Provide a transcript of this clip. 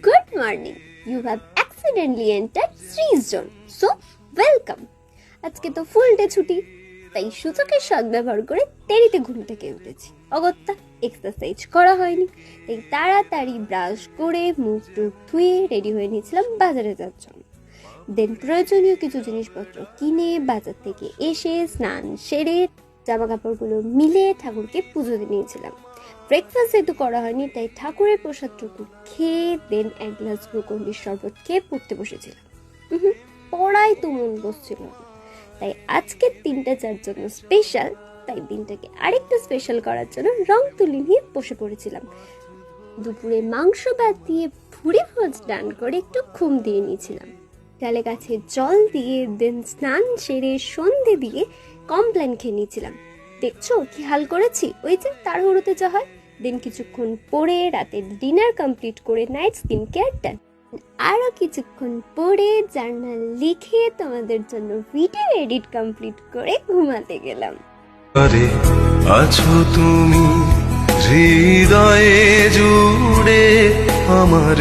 Good morning. You have accidentally entered Sri's zone. So, welcome. আজকে তো ফুল day ছুটি, তাই সুযোগের সদ্ব্যবহার করে দেরিতে ঘুম থেকে উঠেছি। অগত্যা এক্সারসাইজ করা হয়নি, তাই তাড়াতাড়ি ব্রাশ করে মুখ টুক ধুয়ে রেডি হয়ে নিয়েছিলাম বাজারে যাওয়ার জন্য। দেন প্রয়োজনীয় কিছু জিনিসপত্র কিনে বাজার থেকে এসে স্নান সেরে জামা কাপড়গুলো মিলে ঠাকুরকে পুজো দিয়ে নিয়েছিলাম। ব্রেকফাস্ট যেহেতু করা হয়নি, তাই ঠাকুরের প্রসাদটুকু খেয়ে দেন এক গ্লাস গ্লুকন্ডির শরবত খেয়ে পড়তে বসেছিলাম। পড়ায় তো মন বসছিল না, তাই আজকের দিনটা যার জন্য স্পেশাল, তাই দিনটাকে আরেকটু স্পেশাল করার জন্য রং তুলি নিয়ে বসে পড়েছিলাম। দুপুরে মাংস ভাত দিয়ে ভুড়ি ভোজ ডান করে একটু ঘুম দিয়ে নিয়েছিলাম। গালে গাছে জল দিয়ে দেন স্নান সেরে সন্ধে দিয়ে কমপ্লেন খেয়ে নিয়েছিলাম। দেখছো কি হাল করেছি, ওই যে তাড়াহুড়োতে যা হয়। দিন কিছুক্ষণ পরে রাতের ডিনার কমপ্লিট করে নাইট স্কিন কেয়ার ডান। আরও কিছুক্ষণ পরে জার্নাল লিখে তোমাদের জন্য ভিডিও এডিট কমপ্লিট করে ঘুমাতে গেলাম। আছো তুমি হৃদয়ে জুড়ে আমার।